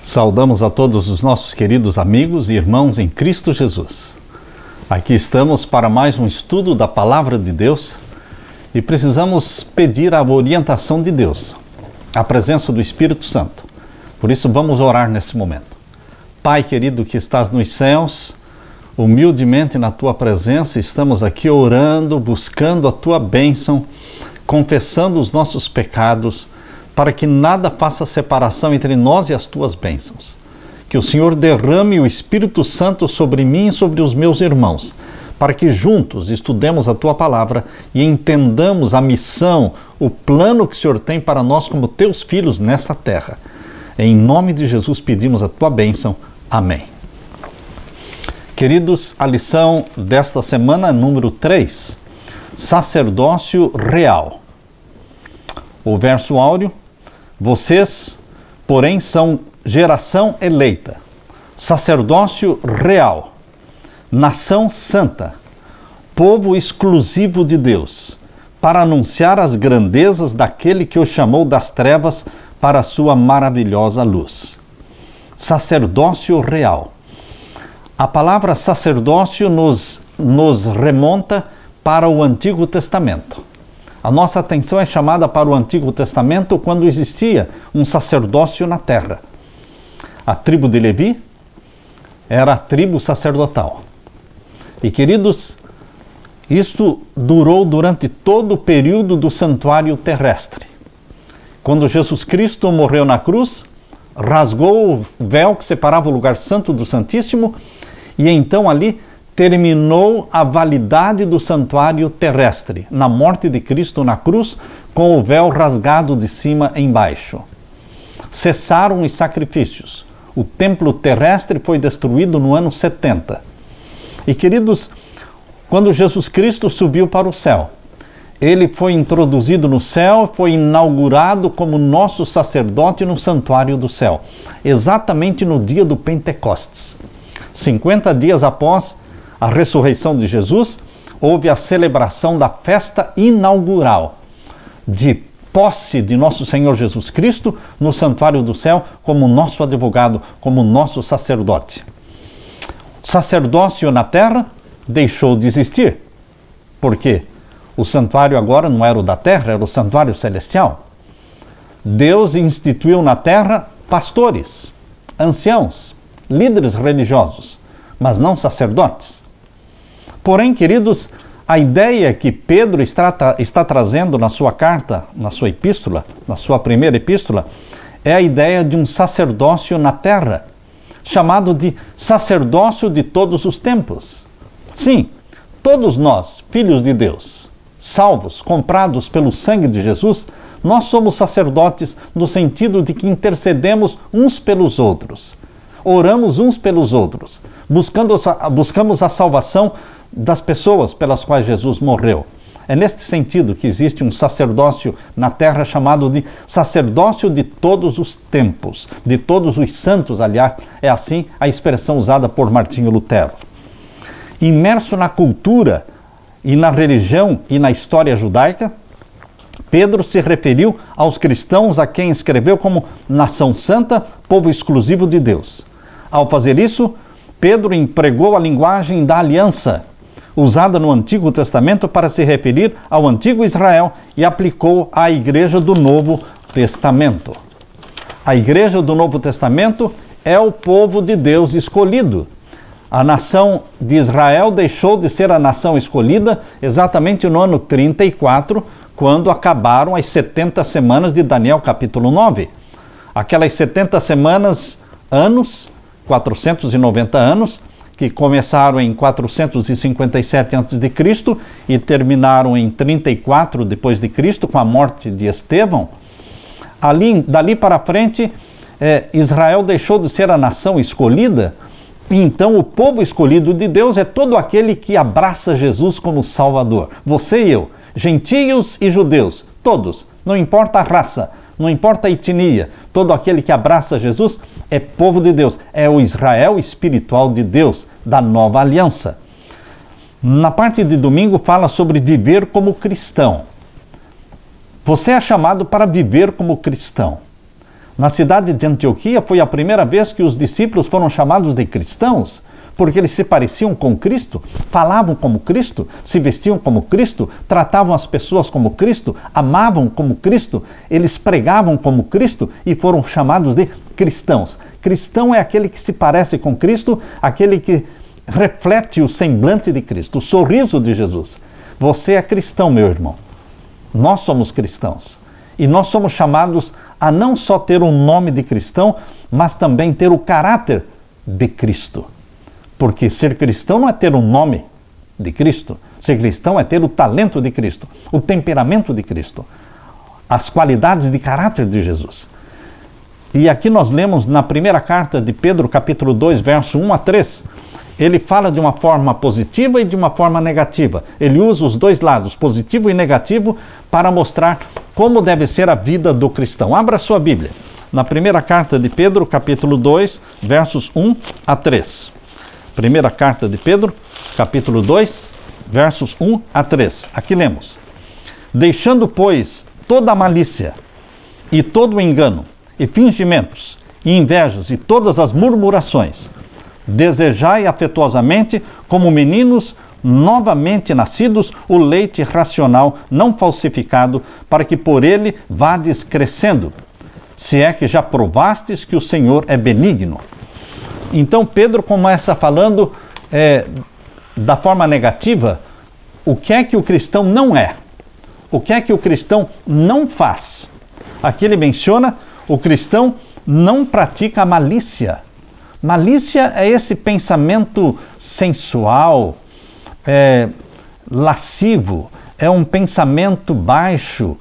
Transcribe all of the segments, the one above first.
Saudamos a todos os nossos queridos amigos e irmãos em Cristo Jesus. Aqui estamos para mais um estudo da Palavra de Deus e precisamos pedir a orientação de Deus, a presença do Espírito Santo. Por isso vamos orar nesse momento. Pai querido que estás nos céus, humildemente na Tua presença estamos aqui orando, buscando a Tua bênção, confessando os nossos pecados, para que nada faça separação entre nós e as Tuas bênçãos. Que o Senhor derrame o Espírito Santo sobre mim e sobre os meus irmãos, para que juntos estudemos a Tua Palavra e entendamos a missão, o plano que o Senhor tem para nós como Teus filhos nesta terra. Em nome de Jesus pedimos a Tua bênção. Amém. Queridos, a lição desta semana, número 3, sacerdócio real. O verso áureo: vocês, porém, são geração eleita, sacerdócio real, nação santa, povo exclusivo de Deus, para anunciar as grandezas daquele que os chamou das trevas para a sua maravilhosa luz. Sacerdócio real. A palavra sacerdócio nos remonta para o Antigo Testamento. A nossa atenção é chamada para o Antigo Testamento quando existia um sacerdócio na terra. A tribo de Levi era a tribo sacerdotal. E queridos, isto durou durante todo o período do santuário terrestre. Quando Jesus Cristo morreu na cruz, rasgou o véu que separava o lugar santo do Santíssimo, e então ali terminou a validade do santuário terrestre, na morte de Cristo na cruz, com o véu rasgado de cima embaixo. Cessaram os sacrifícios. O templo terrestre foi destruído no ano 70. E queridos, quando Jesus Cristo subiu para o céu, ele foi introduzido no céu, foi inaugurado como nosso sacerdote no santuário do céu, exatamente no dia do Pentecostes. 50 dias após a ressurreição de Jesus, houve a celebração da festa inaugural de posse de nosso Senhor Jesus Cristo no santuário do céu como nosso advogado, como nosso sacerdote. O sacerdócio na terra deixou de existir. Por quê? O santuário agora não era o da terra, era o santuário celestial. Deus instituiu na terra pastores, anciãos, líderes religiosos, mas não sacerdotes. Porém, queridos, a ideia que Pedro está trazendo na sua carta, na sua epístola, na sua primeira epístola, é a ideia de um sacerdócio na terra, chamado de sacerdócio de todos os tempos. Sim, todos nós, filhos de Deus, salvos, comprados pelo sangue de Jesus, nós somos sacerdotes no sentido de que intercedemos uns pelos outros, oramos uns pelos outros, buscamos a salvação das pessoas pelas quais Jesus morreu. É neste sentido que existe um sacerdócio na terra chamado de sacerdócio de todos os tempos, de todos os santos, aliás, é assim a expressão usada por Martinho Lutero. Imerso na cultura e na religião e na história judaica, Pedro se referiu aos cristãos a quem escreveu como nação santa, povo exclusivo de Deus. Ao fazer isso, Pedro empregou a linguagem da aliança, usada no Antigo Testamento para se referir ao antigo Israel, e aplicou à igreja do Novo Testamento. A igreja do Novo Testamento é o povo de Deus escolhido. A nação de Israel deixou de ser a nação escolhida exatamente no ano 34, quando acabaram as 70 semanas de Daniel capítulo 9. Aquelas 70 semanas, anos, 490 anos, que começaram em 457 a.C. e terminaram em 34 depois de Cristo, com a morte de Estevão. Dali para frente, Israel deixou de ser a nação escolhida, e então o povo escolhido de Deus é todo aquele que abraça Jesus como Salvador. Você e eu, gentios e judeus, todos, não importa a raça, não importa a etnia, todo aquele que abraça Jesus é povo de Deus, é o Israel espiritual de Deus, da nova aliança. Na parte de domingo fala sobre viver como cristão. Você é chamado para viver como cristão. Na cidade de Antioquia foi a primeira vez que os discípulos foram chamados de cristãos, porque eles se pareciam com Cristo, falavam como Cristo, se vestiam como Cristo, tratavam as pessoas como Cristo, amavam como Cristo, eles pregavam como Cristo e foram chamados de cristãos. Cristão é aquele que se parece com Cristo, aquele que reflete o semblante de Cristo, o sorriso de Jesus. Você é cristão, meu irmão. Nós somos cristãos. E nós somos chamados a não só ter um nome de cristão, mas também ter o caráter de Cristo. Porque ser cristão não é ter um nome de Cristo. Ser cristão é ter o talento de Cristo, o temperamento de Cristo, as qualidades de caráter de Jesus. E aqui nós lemos na primeira carta de Pedro, capítulo 2, verso 1 a 3, ele fala de uma forma positiva e de uma forma negativa. Ele usa os dois lados, positivo e negativo, para mostrar como deve ser a vida do cristão. Abra a sua Bíblia, na primeira carta de Pedro, capítulo 2, versos 1 a 3. Primeira carta de Pedro, capítulo 2, versos 1 a 3. Aqui lemos: deixando, pois, toda a malícia e todo o engano, e fingimentos, e invejas, e todas as murmurações, desejai afetuosamente, como meninos novamente nascidos, o leite racional, não falsificado, para que por ele vades crescendo, se é que já provastes que o Senhor é benigno. Então Pedro começa falando da forma negativa, o que é que o cristão não é, o que é que o cristão não faz. Aqui ele menciona: o cristão não pratica a malícia. Malícia é esse pensamento sensual, lascivo, é um pensamento baixo,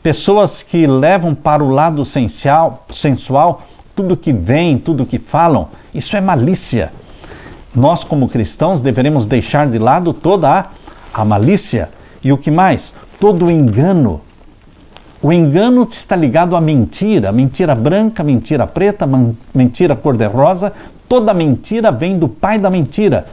pessoas que levam para o lado sensual tudo que vem, tudo que falam. Isso é malícia. Nós, como cristãos, deveremos deixar de lado toda a malícia. E o que mais? Todo o engano. O engano está ligado à mentira. Mentira branca, mentira preta, mentira cor-de-rosa. Toda mentira vem do pai da mentira.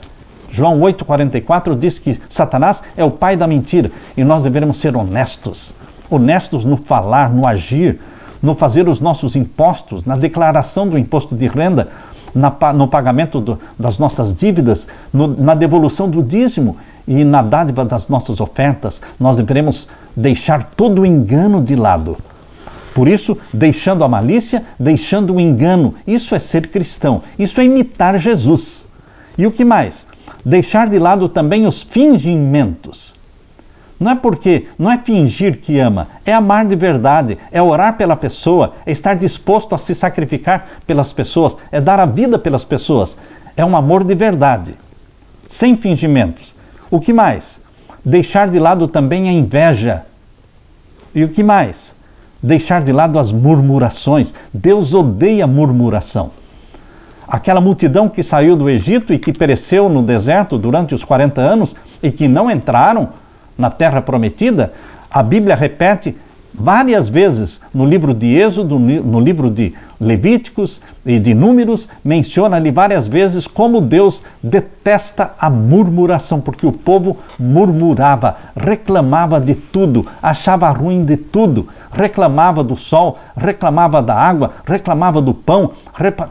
João 8,44 diz que Satanás é o pai da mentira. E nós devemos ser honestos. Honestos no falar, no agir, no fazer os nossos impostos, na declaração do imposto de renda, no pagamento das nossas dívidas, na devolução do dízimo e na dádiva das nossas ofertas. Nós devemos deixar todo o engano de lado. Por isso, deixando a malícia, deixando o engano. Isso é ser cristão. Isso é imitar Jesus. E o que mais? Deixar de lado também os fingimentos. Não é fingir que ama, é amar de verdade, é orar pela pessoa, é estar disposto a se sacrificar pelas pessoas, é dar a vida pelas pessoas. É um amor de verdade, sem fingimentos. O que mais? Deixar de lado também a inveja. E o que mais? Deixar de lado as murmurações. Deus odeia murmuração. Aquela multidão que saiu do Egito e que pereceu no deserto durante os 40 anos e que não entraram na terra prometida, a Bíblia repete várias vezes no livro de Êxodo, no livro de Levíticos e de Números, menciona ali várias vezes como Deus detesta a murmuração, porque o povo murmurava, reclamava de tudo, achava ruim de tudo, reclamava do sol, reclamava da água, reclamava do pão,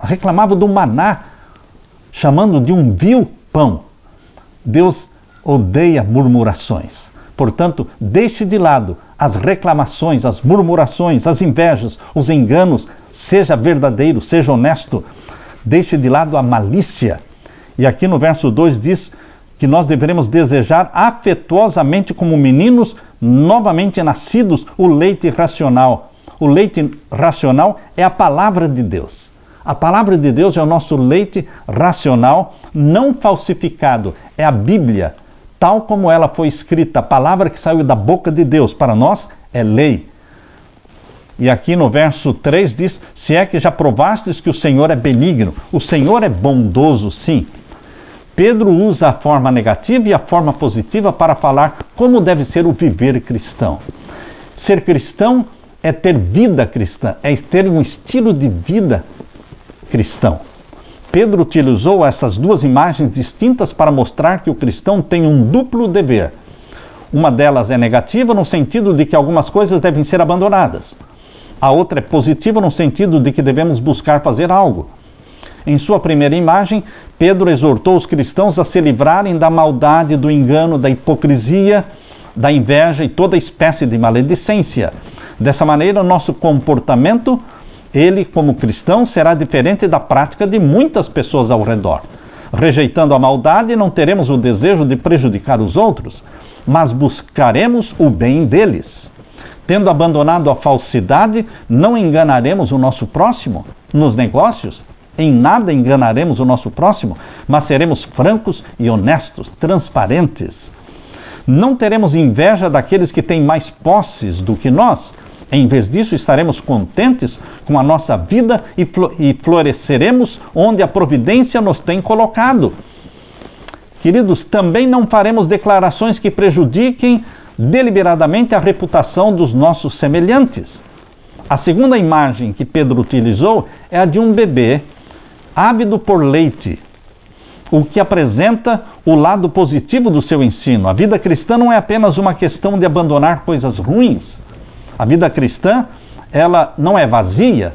reclamava do maná, chamando de um vil pão. Deus odeia murmurações. Portanto, deixe de lado as reclamações, as murmurações, as invejas, os enganos. Seja verdadeiro, seja honesto. Deixe de lado a malícia. E aqui no verso 2 diz que nós deveremos desejar afetuosamente como meninos novamente nascidos o leite racional. O leite racional é a palavra de Deus. A palavra de Deus é o nosso leite racional, não falsificado. É a Bíblia, tal como ela foi escrita, a palavra que saiu da boca de Deus, para nós é lei. E aqui no verso 3 diz: se é que já provastes que o Senhor é benigno. O Senhor é bondoso, sim. Pedro usa a forma negativa e a forma positiva para falar como deve ser o viver cristão. Ser cristão é ter vida cristã, é ter um estilo de vida cristão. Pedro utilizou essas duas imagens distintas para mostrar que o cristão tem um duplo dever. Uma delas é negativa no sentido de que algumas coisas devem ser abandonadas. A outra é positiva no sentido de que devemos buscar fazer algo. Em sua primeira imagem, Pedro exortou os cristãos a se livrarem da maldade, do engano, da hipocrisia, da inveja e toda espécie de maledicência. Dessa maneira, nosso comportamento, ele como cristão, será diferente da prática de muitas pessoas ao redor. Rejeitando a maldade, não teremos o desejo de prejudicar os outros, mas buscaremos o bem deles. Tendo abandonado a falsidade, não enganaremos o nosso próximo nos negócios. Em nada enganaremos o nosso próximo, mas seremos francos e honestos, transparentes. Não teremos inveja daqueles que têm mais posses do que nós. Em vez disso, estaremos contentes com a nossa vida e floresceremos onde a providência nos tem colocado. Queridos, também não faremos declarações que prejudiquem deliberadamente a reputação dos nossos semelhantes. A segunda imagem que Pedro utilizou é a de um bebê ávido por leite, o que apresenta o lado positivo do seu ensino. A vida cristã não é apenas uma questão de abandonar coisas ruins. A vida cristã, ela não é vazia,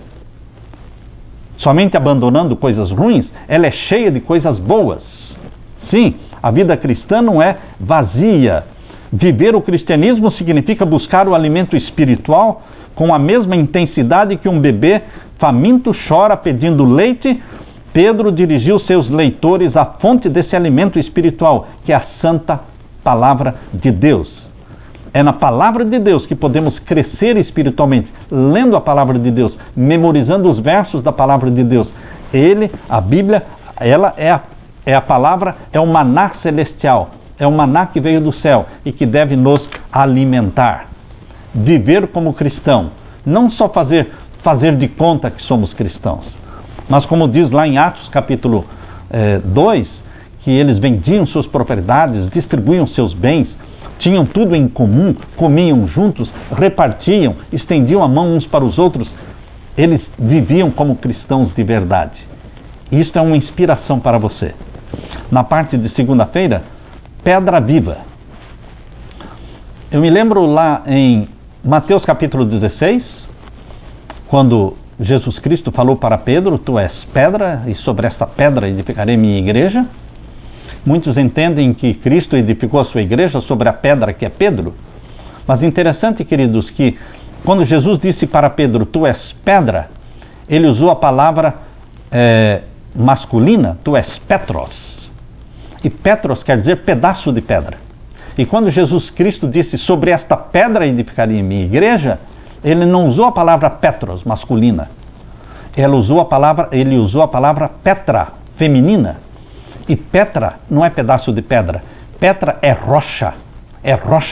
somente abandonando coisas ruins, ela é cheia de coisas boas. Sim, a vida cristã não é vazia. Viver o cristianismo significa buscar o alimento espiritual com a mesma intensidade que um bebê faminto chora pedindo leite. Pedro dirigiu seus leitores à fonte desse alimento espiritual, que é a santa palavra de Deus. É na palavra de Deus que podemos crescer espiritualmente, lendo a palavra de Deus, memorizando os versos da palavra de Deus. A Bíblia, ela é a palavra, é o maná celestial, é o maná que veio do céu e que deve nos alimentar. Viver como cristão, não só fazer de conta que somos cristãos, mas como diz lá em Atos capítulo 2, que eles vendiam suas propriedades, distribuíam seus bens, tinham tudo em comum, comiam juntos, repartiam, estendiam a mão uns para os outros. Eles viviam como cristãos de verdade. Isto é uma inspiração para você. Na parte de segunda-feira, pedra viva. Eu me lembro lá em Mateus capítulo 16, quando Jesus Cristo falou para Pedro: tu és pedra, e sobre esta pedra edificarei minha igreja. Muitos entendem que Cristo edificou a sua igreja sobre a pedra que é Pedro. Mas interessante, queridos, que quando Jesus disse para Pedro: tu és pedra, ele usou a palavra masculina, tu és Petros. E Petros quer dizer pedaço de pedra. E quando Jesus Cristo disse: sobre esta pedra edificarei minha igreja, ele não usou a palavra Petros, masculina. Ele usou a palavra Petra, feminina. E Petra não é pedaço de pedra. Petra é rocha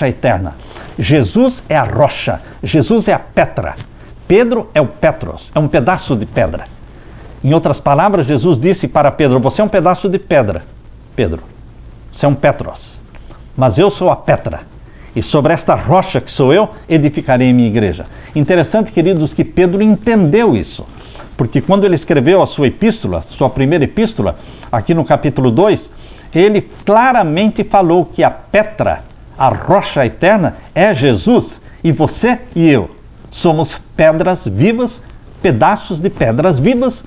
eterna. Jesus é a rocha, Jesus é a Petra. Pedro é o Petros, é um pedaço de pedra. Em outras palavras, Jesus disse para Pedro: você é um pedaço de pedra, Pedro. Você é um Petros. Mas eu sou a Petra. E sobre esta rocha que sou eu, edificarei minha igreja. Interessante, queridos, que Pedro entendeu isso. Porque quando ele escreveu a sua epístola, sua primeira epístola, aqui no capítulo 2, ele claramente falou que a Petra, a rocha eterna, é Jesus. E você e eu somos pedras vivas, pedaços de pedras vivas,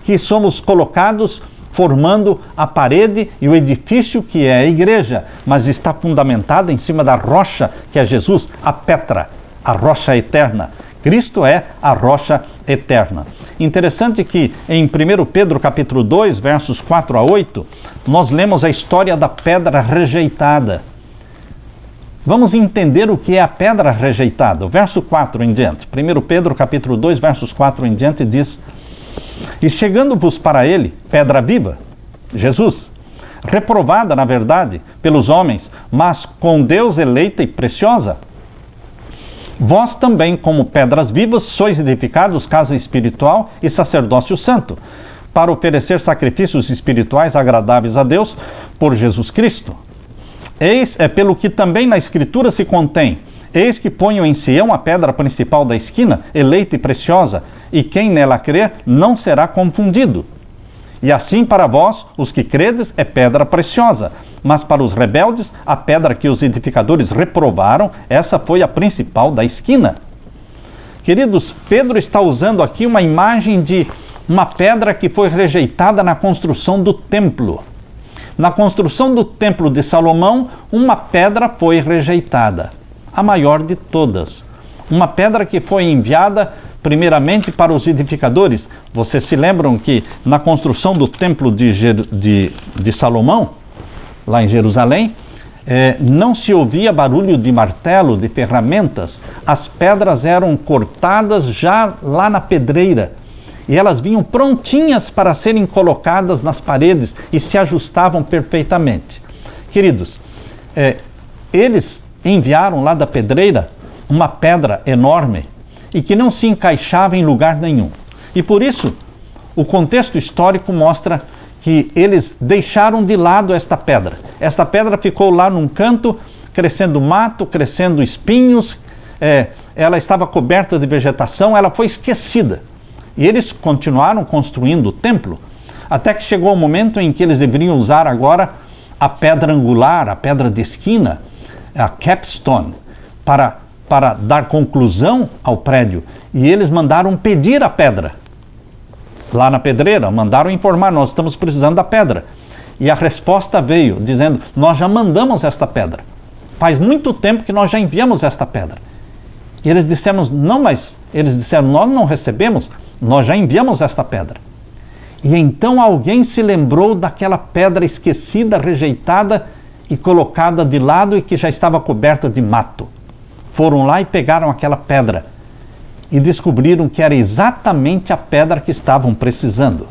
que somos colocados formando a parede e o edifício que é a igreja, mas está fundamentada em cima da rocha que é Jesus, a Petra, a rocha eterna. Cristo é a rocha eterna. Interessante que em 1 Pedro capítulo 2, versos 4 a 8, nós lemos a história da pedra rejeitada. Vamos entender o que é a pedra rejeitada. O verso 4 em diante. 1 Pedro capítulo 2, versos 4 em diante diz: e chegando-vos para ele, pedra viva, Jesus, reprovada na verdade pelos homens, mas com Deus eleita e preciosa, vós também, como pedras vivas, sois edificados casa espiritual e sacerdócio santo, para oferecer sacrifícios espirituais agradáveis a Deus por Jesus Cristo. Eis é pelo que também na Escritura se contém: eis que ponho em Sião a pedra principal da esquina, eleita e preciosa, e quem nela crer não será confundido. E assim para vós, os que credes, é pedra preciosa, mas para os rebeldes, a pedra que os edificadores reprovaram, essa foi a principal da esquina. Queridos, Pedro está usando aqui uma imagem de uma pedra que foi rejeitada na construção do templo. Na construção do templo de Salomão, uma pedra foi rejeitada, a maior de todas. Uma pedra que foi enviada primeiramente para os edificadores. Vocês se lembram que na construção do templo de Salomão, lá em Jerusalém, não se ouvia barulho de martelo, de ferramentas. As pedras eram cortadas já lá na pedreira. E elas vinham prontinhas para serem colocadas nas paredes e se ajustavam perfeitamente. Queridos, eles enviaram lá da pedreira uma pedra enorme e que não se encaixava em lugar nenhum. E por isso, o contexto histórico mostra que eles deixaram de lado esta pedra. Esta pedra ficou lá num canto, crescendo mato, crescendo espinhos, ela estava coberta de vegetação, ela foi esquecida. E eles continuaram construindo o templo, até que chegou o momento em que eles deveriam usar agora a pedra angular, a pedra de esquina, a capstone, para dar conclusão ao prédio. E eles mandaram pedir a pedra. Lá na pedreira, mandaram informar, nós estamos precisando da pedra. E a resposta veio, dizendo, nós já mandamos esta pedra. Faz muito tempo que nós já enviamos esta pedra. E eles disseram, nós não recebemos, nós já enviamos esta pedra. E então alguém se lembrou daquela pedra esquecida, rejeitada e colocada de lado e que já estava coberta de mato. Foram lá e pegaram aquela pedra e descobriram que era exatamente a pedra que estavam precisando.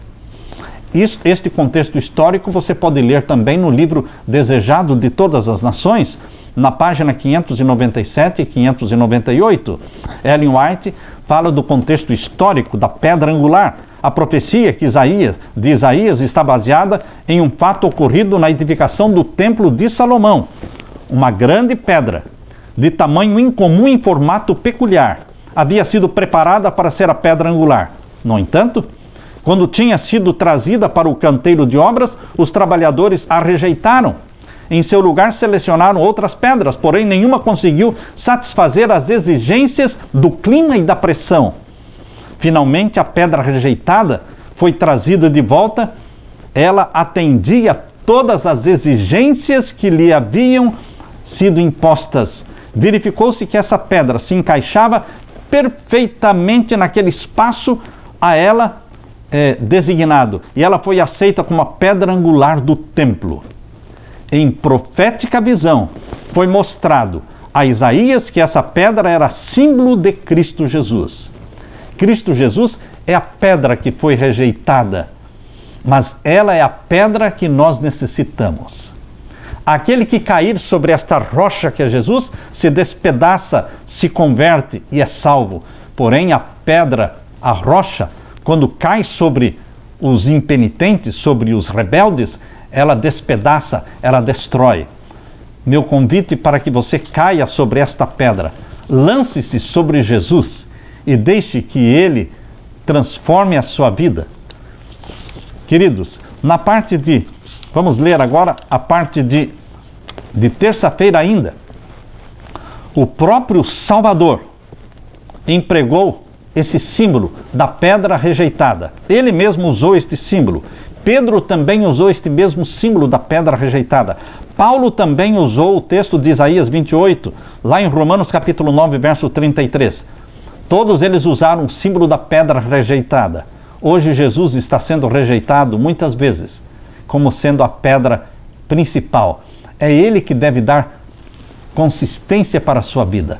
Este contexto histórico você pode ler também no livro Desejado de Todas as Nações, na página 597 e 598. Ellen White fala do contexto histórico da pedra angular. A profecia de Isaías está baseada em um fato ocorrido na edificação do templo de Salomão. Uma grande pedra, de tamanho incomum em formato peculiar, havia sido preparada para ser a pedra angular. No entanto, quando tinha sido trazida para o canteiro de obras, os trabalhadores a rejeitaram. Em seu lugar selecionaram outras pedras, porém nenhuma conseguiu satisfazer as exigências do clima e da pressão. Finalmente, a pedra rejeitada foi trazida de volta. Ela atendia todas as exigências que lhe haviam sido impostas. Verificou-se que essa pedra se encaixava perfeitamente naquele espaço a ela designado. E ela foi aceita como a pedra angular do templo. Em profética visão, foi mostrado a Isaías que essa pedra era símbolo de Cristo Jesus. Cristo Jesus é a pedra que foi rejeitada, mas ela é a pedra que nós necessitamos. Aquele que cair sobre esta rocha que é Jesus, se despedaça, se converte e é salvo. Porém, a pedra, a rocha, quando cai sobre os impenitentes, sobre os rebeldes, ela despedaça, ela destrói. Meu convite para que você caia sobre esta pedra, lance-se sobre Jesus e deixe que Ele transforme a sua vida. Queridos, na parte vamos ler agora a parte de terça-feira ainda. O próprio Salvador empregou esse símbolo da pedra rejeitada. Ele mesmo usou este símbolo. Pedro também usou este mesmo símbolo da pedra rejeitada. Paulo também usou o texto de Isaías 28, lá em Romanos capítulo 9, verso 33. Todos eles usaram o símbolo da pedra rejeitada. Hoje Jesus está sendo rejeitado muitas vezes como sendo a pedra principal. É Ele que deve dar consistência para a sua vida.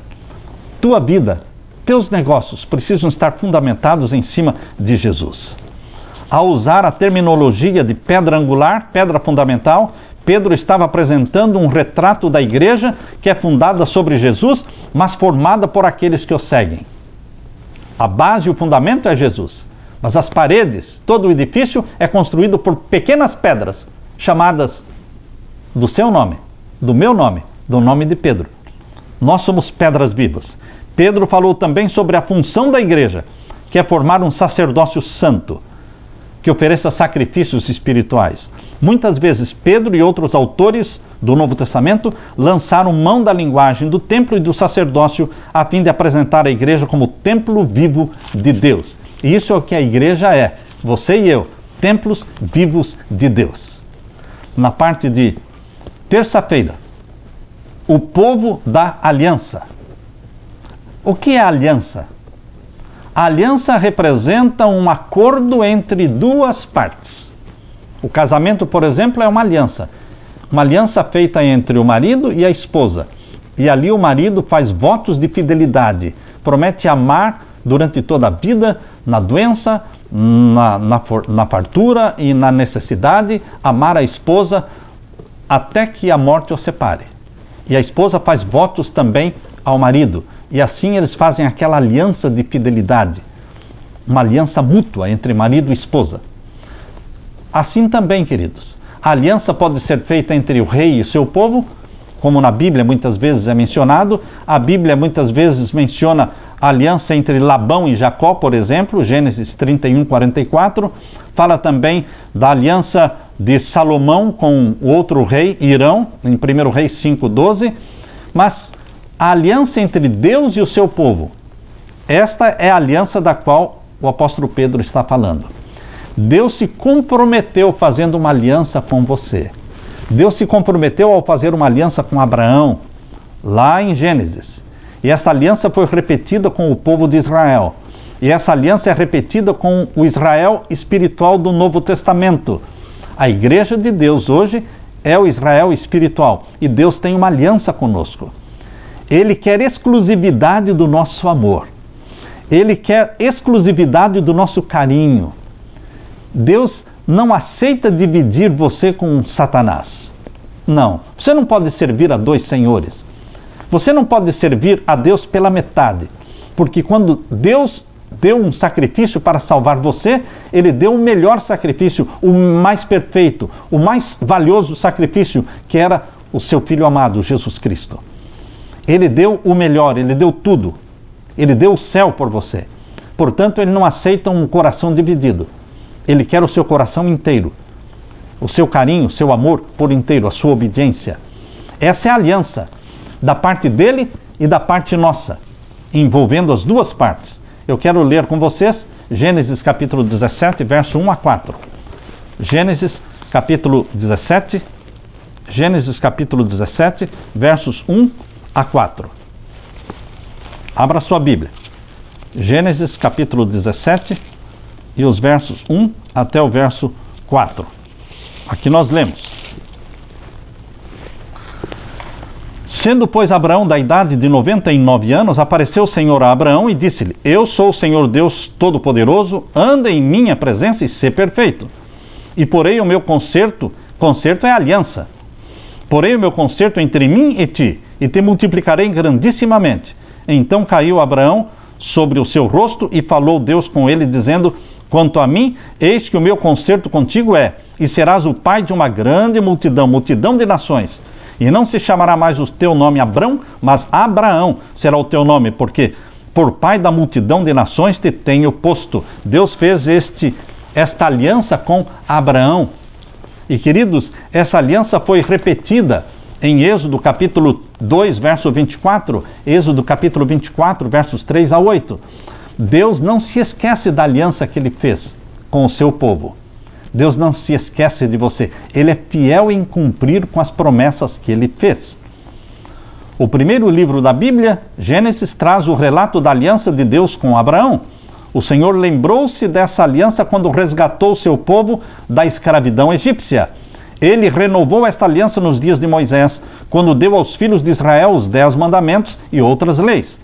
Tua vida, teus negócios precisam estar fundamentados em cima de Jesus. Ao usar a terminologia de pedra angular, pedra fundamental, Pedro estava apresentando um retrato da igreja que é fundada sobre Jesus, mas formada por aqueles que o seguem. A base e o fundamento é Jesus, mas as paredes, todo o edifício é construído por pequenas pedras, chamadas do seu nome, do meu nome, do nome de Pedro. Nós somos pedras vivas. Pedro falou também sobre a função da igreja, que é formar um sacerdócio santo, que ofereça sacrifícios espirituais. Muitas vezes Pedro e outros autores do Novo Testamento lançaram mão da linguagem do templo e do sacerdócio a fim de apresentar a igreja como templo vivo de Deus. E isso é o que a igreja é, você e eu, templos vivos de Deus. Na parte de terça-feira, o povo da aliança. O que é aliança? A aliança representa um acordo entre duas partes. O casamento, por exemplo, é uma aliança feita entre o marido e a esposa. E ali o marido faz votos de fidelidade, promete amar durante toda a vida, na doença, na fartura e na necessidade, amar a esposa até que a morte o separe. E a esposa faz votos também ao marido. E assim eles fazem aquela aliança de fidelidade, uma aliança mútua entre marido e esposa. Assim também, queridos, a aliança pode ser feita entre o rei e o seu povo, como na Bíblia muitas vezes é mencionado. A Bíblia muitas vezes menciona a aliança entre Labão e Jacó, por exemplo, Gênesis 31, 44. Fala também da aliança de Salomão com o outro rei, Hirão, em 1 Reis 5, 12. Mas a aliança entre Deus e o seu povo, esta é a aliança da qual o apóstolo Pedro está falando. Deus se comprometeu fazendo uma aliança com você. Deus se comprometeu ao fazer uma aliança com Abraão, lá em Gênesis. E essa aliança foi repetida com o povo de Israel. E essa aliança é repetida com o Israel espiritual do Novo Testamento. A igreja de Deus hoje é o Israel espiritual. E Deus tem uma aliança conosco. Ele quer exclusividade do nosso amor. Ele quer exclusividade do nosso carinho. Deus não aceita dividir você com Satanás. Não. Você não pode servir a dois senhores. Você não pode servir a Deus pela metade. Porque quando Deus deu um sacrifício para salvar você, Ele deu o melhor sacrifício, o mais perfeito, o mais valioso sacrifício, que era o seu Filho amado, Jesus Cristo. Ele deu o melhor, Ele deu tudo. Ele deu o céu por você. Portanto, Ele não aceita um coração dividido. Ele quer o seu coração inteiro. O seu carinho, o seu amor por inteiro, a sua obediência. Essa é a aliança da parte dele e da parte nossa, envolvendo as duas partes. Eu quero ler com vocês Gênesis capítulo 17, verso 1 a 4. Gênesis capítulo 17, versos 1 a 4. Abra sua Bíblia. Gênesis capítulo 17 e os versos 1 até o verso 4. Aqui nós lemos: Sendo, pois, Abraão da idade de 99 anos, apareceu o Senhor a Abraão e disse-lhe: Eu sou o Senhor Deus Todo-Poderoso, anda em minha presença e sê perfeito. E porei o meu concerto é aliança. Porei o meu concerto entre mim e ti, e te multiplicarei grandissimamente. Então caiu Abraão sobre o seu rosto e falou Deus com ele, dizendo: Quanto a mim, eis que o meu concerto contigo é, e serás o pai de uma grande multidão, multidão de nações. E não se chamará mais o teu nome Abrão, mas Abraão será o teu nome, porque por pai da multidão de nações te tenho posto. Deus fez esta aliança com Abraão. E queridos, essa aliança foi repetida em Êxodo capítulo 2, verso 24, Êxodo capítulo 24, versos 3 a 8. Deus não se esquece da aliança que Ele fez com o seu povo. Deus não se esquece de você. Ele é fiel em cumprir com as promessas que Ele fez. O primeiro livro da Bíblia, Gênesis, traz o relato da aliança de Deus com Abraão. O Senhor lembrou-se dessa aliança quando resgatou o seu povo da escravidão egípcia. Ele renovou esta aliança nos dias de Moisés, quando deu aos filhos de Israel os 10 mandamentos e outras leis.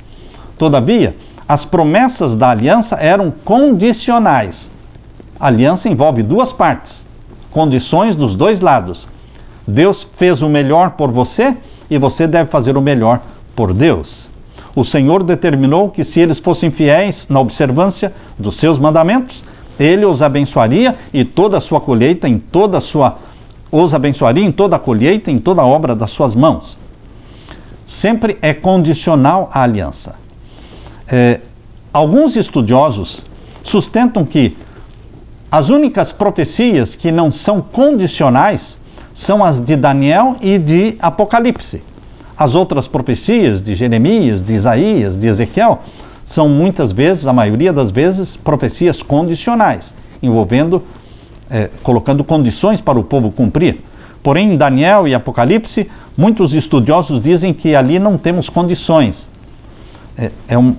Todavia, as promessas da aliança eram condicionais. A aliança envolve duas partes, condições dos dois lados. Deus fez o melhor por você e você deve fazer o melhor por Deus. O Senhor determinou que se eles fossem fiéis na observância dos seus mandamentos, Ele os abençoaria e toda a sua colheita, os abençoaria em toda a colheita, em toda a obra das suas mãos. Sempre é condicional a aliança. Alguns estudiosos sustentam que as únicas profecias que não são condicionais são as de Daniel e de Apocalipse. As outras profecias de Jeremias, de Isaías, de Ezequiel, são muitas vezes, a maioria das vezes, profecias condicionais, envolvendo, colocando condições para o povo cumprir. Porém, em Daniel e Apocalipse, muitos estudiosos dizem que ali não temos condições.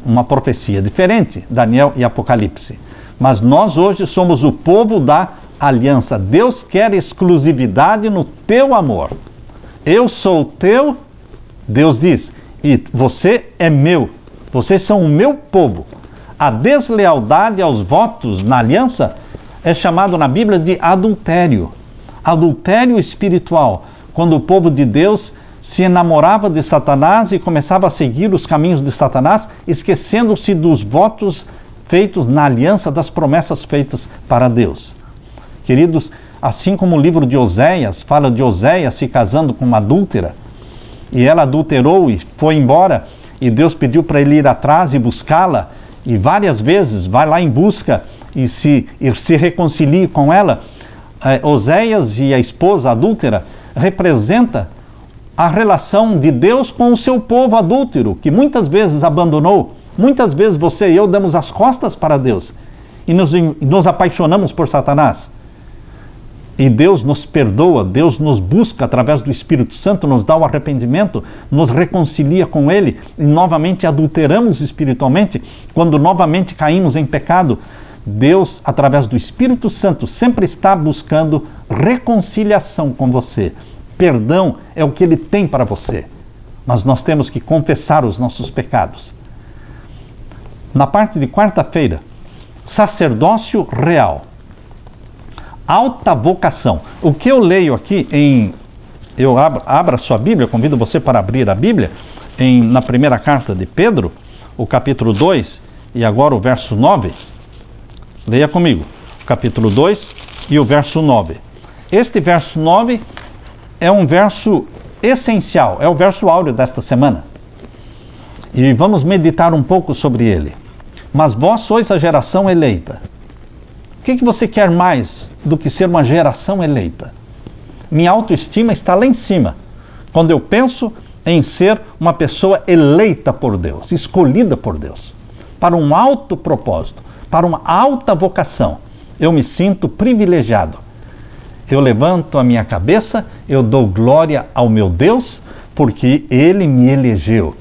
Uma profecia diferente, Daniel e Apocalipse. Mas nós hoje somos o povo da aliança. Deus quer exclusividade no teu amor. Eu sou teu, Deus diz, e você é meu. Vocês são o meu povo. A deslealdade aos votos na aliança é chamado na Bíblia de adultério. Adultério espiritual. Quando o povo de Deus se enamorava de Satanás e começava a seguir os caminhos de Satanás, esquecendo-se dos votos feitos na aliança, das promessas feitas para Deus. Queridos, assim como o livro de Oséias fala de Oséias se casando com uma adúltera, e ela adulterou e foi embora, e Deus pediu para ele ir atrás e buscá-la, e várias vezes vai lá em busca e se reconcilie com ela. Oséias e a esposa adúltera representa a relação de Deus com o seu povo adúltero, que muitas vezes abandonou. Muitas vezes você e eu damos as costas para Deus e nos apaixonamos por Satanás. E Deus nos perdoa, Deus nos busca através do Espírito Santo, nos dá o arrependimento, nos reconcilia com Ele e novamente adulteramos espiritualmente. Quando novamente caímos em pecado, Deus, através do Espírito Santo, sempre está buscando reconciliação com você. Perdão é o que Ele tem para você, mas nós temos que confessar os nossos pecados. Na parte de quarta-feira, sacerdócio real. Alta vocação. O que eu leio aqui abra sua Bíblia, convido você para abrir a Bíblia, na primeira carta de Pedro, o capítulo 2, e agora o verso 9. Leia comigo, o capítulo 2 e o verso 9. Este verso 9 é um verso essencial, é o verso áureo desta semana. E vamos meditar um pouco sobre ele. Mas vós sois a geração eleita. O que você quer mais do que ser uma geração eleita? Minha autoestima está lá em cima, quando eu penso em ser uma pessoa eleita por Deus, escolhida por Deus, para um alto propósito, para uma alta vocação. Eu me sinto privilegiado. Eu levanto a minha cabeça, eu dou glória ao meu Deus, porque Ele me elegeu.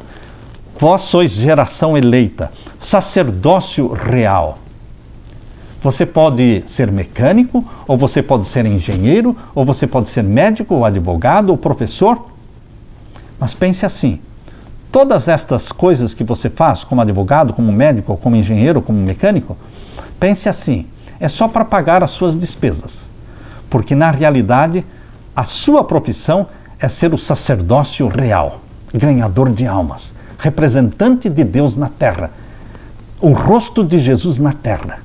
Vós sois geração eleita, sacerdócio real. Você pode ser mecânico, ou você pode ser engenheiro, ou você pode ser médico, ou advogado, ou professor. Mas pense assim, todas estas coisas que você faz como advogado, como médico, ou como engenheiro, ou como mecânico, pense assim, é só para pagar as suas despesas. Porque na realidade, a sua profissão é ser o sacerdócio real, ganhador de almas, representante de Deus na terra, o rosto de Jesus na terra.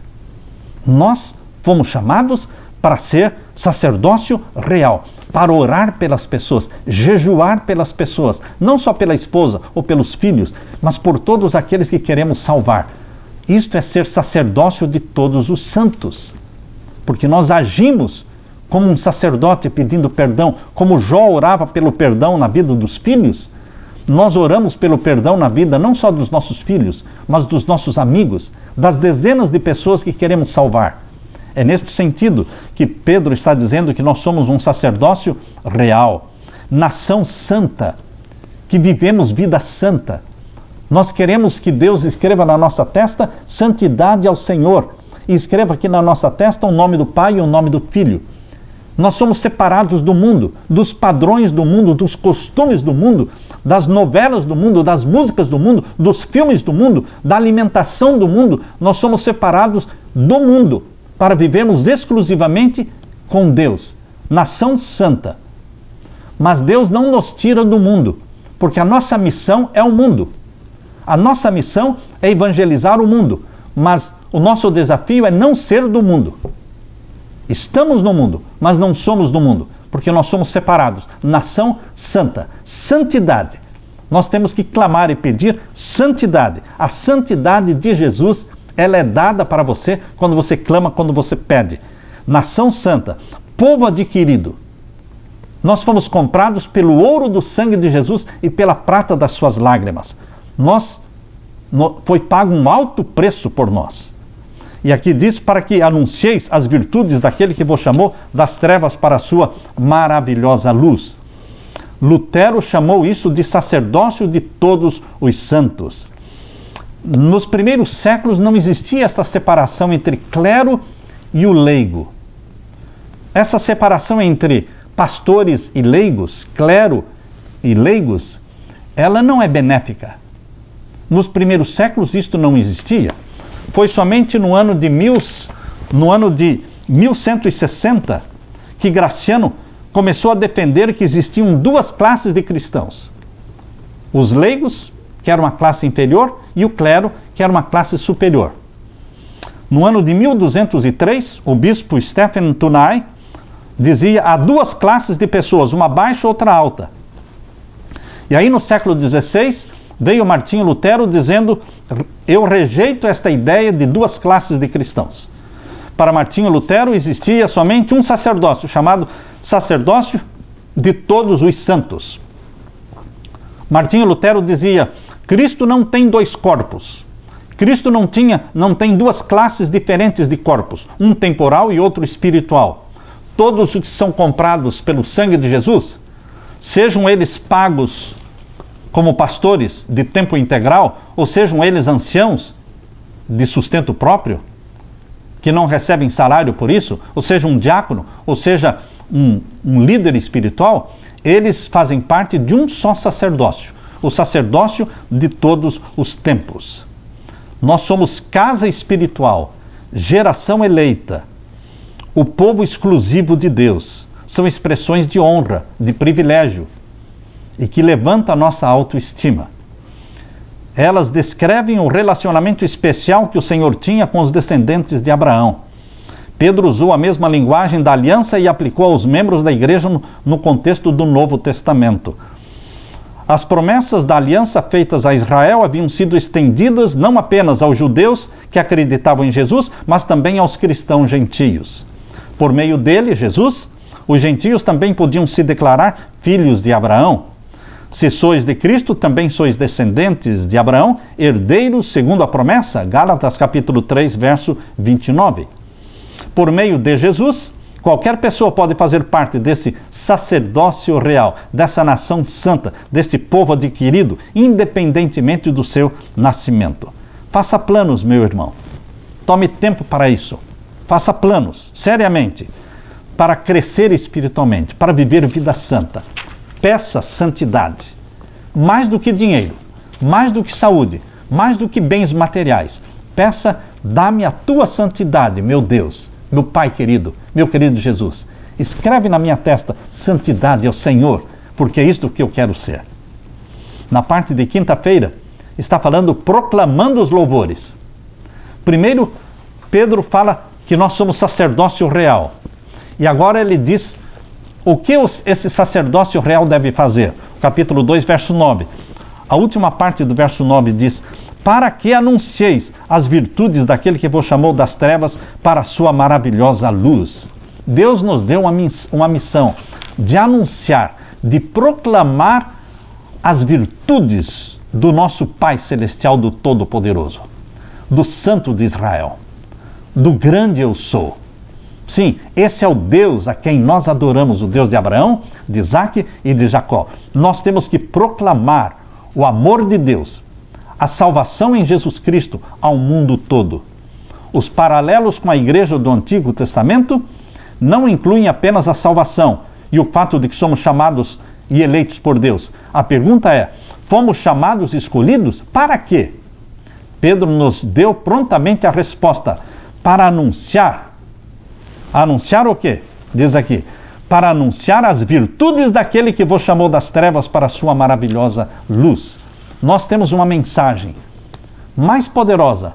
Nós fomos chamados para ser sacerdócio real, para orar pelas pessoas, jejuar pelas pessoas, não só pela esposa ou pelos filhos, mas por todos aqueles que queremos salvar. Isto é ser sacerdócio de todos os santos, porque nós agimos como um sacerdote pedindo perdão, como Jó orava pelo perdão na vida dos filhos. Nós oramos pelo perdão na vida não só dos nossos filhos, mas dos nossos amigos, das dezenas de pessoas que queremos salvar. É neste sentido que Pedro está dizendo que nós somos um sacerdócio real, nação santa, que vivemos vida santa. Nós queremos que Deus escreva na nossa testa santidade ao Senhor, e escreva aqui na nossa testa o nome do Pai e o nome do Filho. Nós somos separados do mundo, dos padrões do mundo, dos costumes do mundo, das novelas do mundo, das músicas do mundo, dos filmes do mundo, da alimentação do mundo. Nós somos separados do mundo para vivermos exclusivamente com Deus, nação santa. Mas Deus não nos tira do mundo, porque a nossa missão é o mundo. A nossa missão é evangelizar o mundo, mas o nosso desafio é não ser do mundo. Estamos no mundo, mas não somos do mundo, porque nós somos separados. Nação santa, santidade. Nós temos que clamar e pedir santidade. A santidade de Jesus, ela é dada para você quando você clama, quando você pede. Nação santa, povo adquirido. Nós fomos comprados pelo ouro do sangue de Jesus e pela prata das suas lágrimas. Foi pago um alto preço por nós. E aqui diz, para que anuncieis as virtudes daquele que vos chamou das trevas para a sua maravilhosa luz. Lutero chamou isso de sacerdócio de todos os santos. Nos primeiros séculos não existia esta separação entre clero e o leigo. Essa separação entre pastores e leigos, clero e leigos, ela não é benéfica. Nos primeiros séculos isto não existia. Foi somente no ano de 1160 que Graciano começou a defender que existiam duas classes de cristãos. Os leigos, que era uma classe inferior, e o clero, que era uma classe superior. No ano de 1203, o bispo Stephen Tunai dizia: há duas classes de pessoas, uma baixa e outra alta. E aí no século XVI veio Martinho Lutero dizendo: eu rejeito esta ideia de duas classes de cristãos. Para Martinho Lutero existia somente um sacerdócio, chamado sacerdócio de todos os santos. Martinho Lutero dizia: Cristo não tem dois corpos. Cristo não tem duas classes diferentes de corpos, um temporal e outro espiritual. Todos os que são comprados pelo sangue de Jesus, sejam eles pagos como pastores de tempo integral, ou sejam eles anciãos de sustento próprio, que não recebem salário por isso, ou seja, um diácono, ou seja, um líder espiritual, eles fazem parte de um só sacerdócio, o sacerdócio de todos os tempos. Nós somos casa espiritual, geração eleita, o povo exclusivo de Deus. São expressões de honra, de privilégio, e que levanta a nossa autoestima. Elas descrevem o relacionamento especial que o Senhor tinha com os descendentes de Abraão. Pedro usou a mesma linguagem da aliança e aplicou aos membros da igreja no contexto do Novo Testamento. As promessas da aliança feitas a Israel haviam sido estendidas não apenas aos judeus que acreditavam em Jesus, mas também aos cristãos gentios. Por meio dele, Jesus, os gentios também podiam se declarar filhos de Abraão. Se sois de Cristo, também sois descendentes de Abraão, herdeiros segundo a promessa. Gálatas capítulo 3, verso 29. Por meio de Jesus, qualquer pessoa pode fazer parte desse sacerdócio real, dessa nação santa, desse povo adquirido, independentemente do seu nascimento. Faça planos, meu irmão. Tome tempo para isso. Faça planos, seriamente, para crescer espiritualmente, para viver vida santa. Peça santidade. Mais do que dinheiro, mais do que saúde, mais do que bens materiais. Peça: dá-me a tua santidade, meu Deus, meu Pai querido, meu querido Jesus. Escreve na minha testa: santidade ao Senhor, porque é isto que eu quero ser. Na parte de quinta-feira, está falando proclamando os louvores. Primeiro, Pedro fala que nós somos sacerdócio real. E agora ele diz o que esse sacerdócio real deve fazer. Capítulo 2, verso 9. A última parte do verso 9 diz: para que anuncieis as virtudes daquele que vos chamou das trevas para a sua maravilhosa luz. Deus nos deu uma missão de anunciar, de proclamar as virtudes do nosso Pai Celestial, do Todo-Poderoso, do Santo de Israel, do grande eu sou. Sim, esse é o Deus a quem nós adoramos, o Deus de Abraão, de Isaque e de Jacó. Nós temos que proclamar o amor de Deus, a salvação em Jesus Cristo ao mundo todo. Os paralelos com a igreja do Antigo Testamento não incluem apenas a salvação e o fato de que somos chamados e eleitos por Deus. A pergunta é: fomos chamados e escolhidos para quê? Pedro nos deu prontamente a resposta: para anunciar. Anunciar o quê? Diz aqui: para anunciar as virtudes daquele que vos chamou das trevas para a sua maravilhosa luz. Nós temos uma mensagem mais poderosa,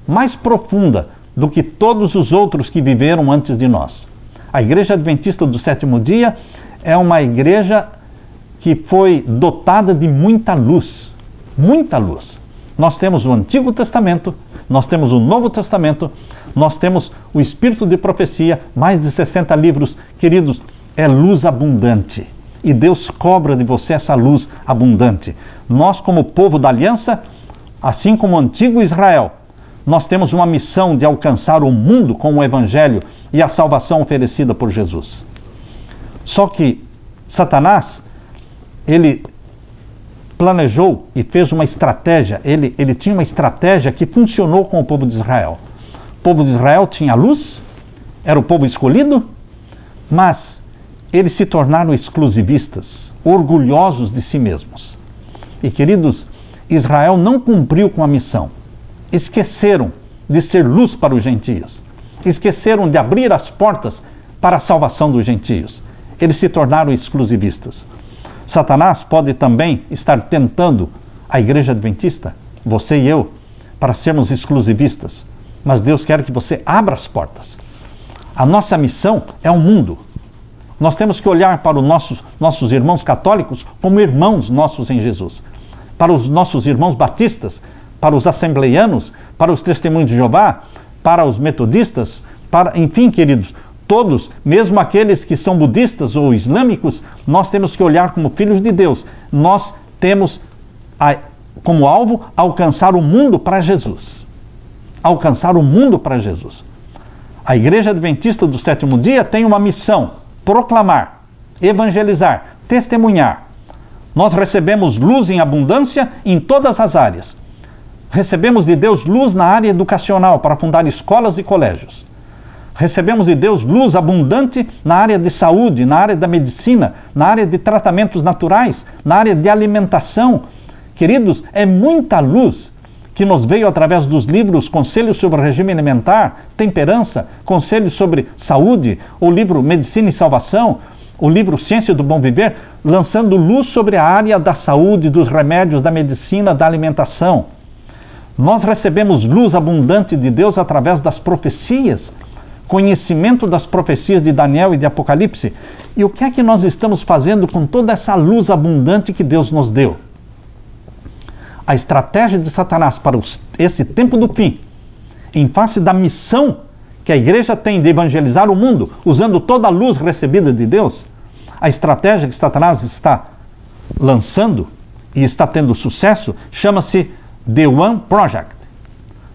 mais profunda do que todos os outros que viveram antes de nós. A Igreja Adventista do Sétimo Dia é uma igreja que foi dotada de muita luz. Muita luz. Nós temos o Antigo Testamento, nós temos o Novo Testamento, nós temos o Espírito de Profecia, mais de 60 livros. Queridos, é luz abundante. e Deus cobra de você essa luz abundante. Nós, como povo da aliança, assim como o antigo Israel, nós temos uma missão de alcançar o mundo com o Evangelho e a salvação oferecida por Jesus. Só que Satanás, ele planejou e fez uma estratégia, ele tinha uma estratégia que funcionou com o povo de Israel. O povo de Israel tinha luz, era o povo escolhido, mas eles se tornaram exclusivistas, orgulhosos de si mesmos. E queridos, Israel não cumpriu com a missão. Esqueceram de ser luz para os gentios. Esqueceram de abrir as portas para a salvação dos gentios. Eles se tornaram exclusivistas. Satanás pode também estar tentando a igreja adventista, você e eu, para sermos exclusivistas. Mas Deus quer que você abra as portas. A nossa missão é o mundo. Nós temos que olhar para os nossos irmãos católicos como irmãos nossos em Jesus. Para os nossos irmãos batistas, para os assembleianos, para os testemunhos de Jeová, para os metodistas, enfim, queridos, todos, mesmo aqueles que são budistas ou islâmicos, nós temos que olhar como filhos de Deus. Nós temos como alvo alcançar o mundo para Jesus. Alcançar o mundo para Jesus. A Igreja Adventista do Sétimo Dia tem uma missão: proclamar, evangelizar, testemunhar. Nós recebemos luz em abundância em todas as áreas. Recebemos de Deus luz na área educacional para fundar escolas e colégios. Recebemos de Deus luz abundante na área de saúde, na área da medicina, na área de tratamentos naturais, na área de alimentação. Queridos, é muita luz que nos veio através dos livros Conselhos sobre o Regime Alimentar, Temperança, Conselhos sobre Saúde, o livro Medicina e Salvação, o livro Ciência do Bom Viver, lançando luz sobre a área da saúde, dos remédios, da medicina, da alimentação. Nós recebemos luz abundante de Deus através das profecias, conhecimento das profecias de Daniel e de Apocalipse. E o que é que nós estamos fazendo com toda essa luz abundante que Deus nos deu? A estratégia de Satanás para esse tempo do fim, em face da missão que a igreja tem de evangelizar o mundo, usando toda a luz recebida de Deus, a estratégia que Satanás está lançando e está tendo sucesso, chama-se The One Project.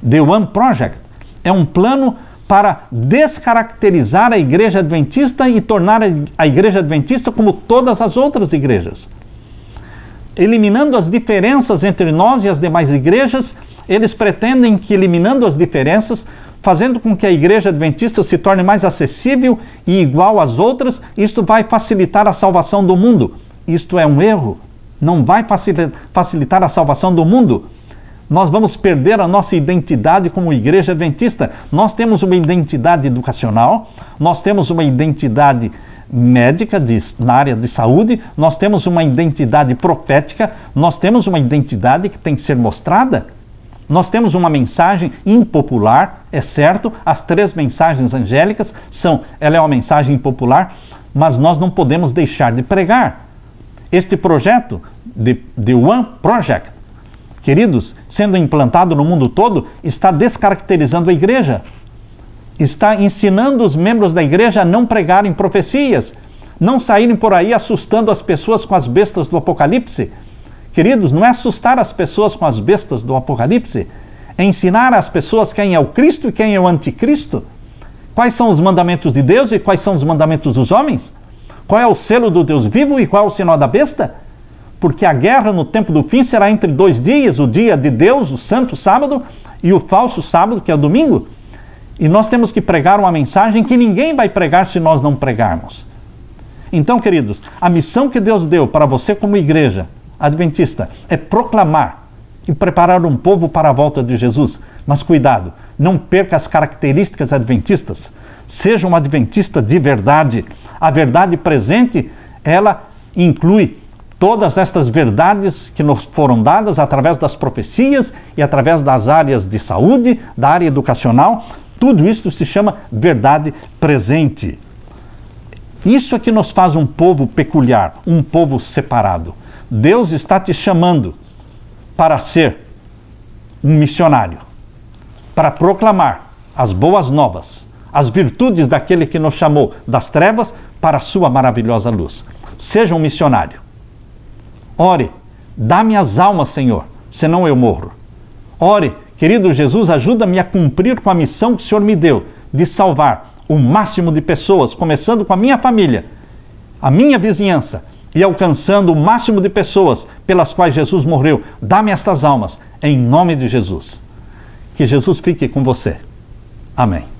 The One Project é um plano para descaracterizar a igreja adventista e tornar a igreja adventista como todas as outras igrejas. Eliminando as diferenças entre nós e as demais igrejas, eles pretendem que, eliminando as diferenças, fazendo com que a igreja adventista se torne mais acessível e igual às outras, isto vai facilitar a salvação do mundo. Isto é um erro. Não vai facilitar a salvação do mundo. Nós vamos perder a nossa identidade como igreja adventista. Nós temos uma identidade educacional, nós temos uma identidade médica na área de saúde, nós temos uma identidade profética, nós temos uma identidade que tem que ser mostrada. Nós temos uma mensagem impopular, é certo, as 3 mensagens angélicas ela é uma mensagem impopular, mas nós não podemos deixar de pregar. Este projeto, The One Project, queridos, sendo implantado no mundo todo, está descaracterizando a igreja. Está ensinando os membros da igreja a não pregarem profecias, não saírem por aí assustando as pessoas com as bestas do Apocalipse. Queridos, não é assustar as pessoas com as bestas do Apocalipse, é ensinar às pessoas quem é o Cristo e quem é o anticristo, quais são os mandamentos de Deus e quais são os mandamentos dos homens, qual é o selo do Deus vivo e qual é o sinal da besta. Porque a guerra no tempo do fim será entre 2 dias, o dia de Deus, o santo sábado, e o falso sábado, que é o domingo. E nós temos que pregar uma mensagem que ninguém vai pregar se nós não pregarmos. Então, queridos, a missão que Deus deu para você como igreja adventista é proclamar e preparar um povo para a volta de Jesus. Mas cuidado, não perca as características adventistas. Seja um adventista de verdade. A verdade presente, ela inclui todas estas verdades que nos foram dadas através das profecias e através das áreas de saúde, da área educacional. Tudo isso se chama verdade presente. Isso é que nos faz um povo peculiar, um povo separado. Deus está te chamando para ser um missionário, para proclamar as boas novas, as virtudes daquele que nos chamou das trevas para a sua maravilhosa luz. seja um missionário. Ore, dá-me as almas, Senhor, senão eu morro. Ore, querido Jesus, ajuda-me a cumprir com a missão que o Senhor me deu, de salvar o máximo de pessoas, começando com a minha família, a minha vizinhança, e alcançando o máximo de pessoas pelas quais Jesus morreu. Dá-me estas almas, em nome de Jesus. Que Jesus fique com você. Amém.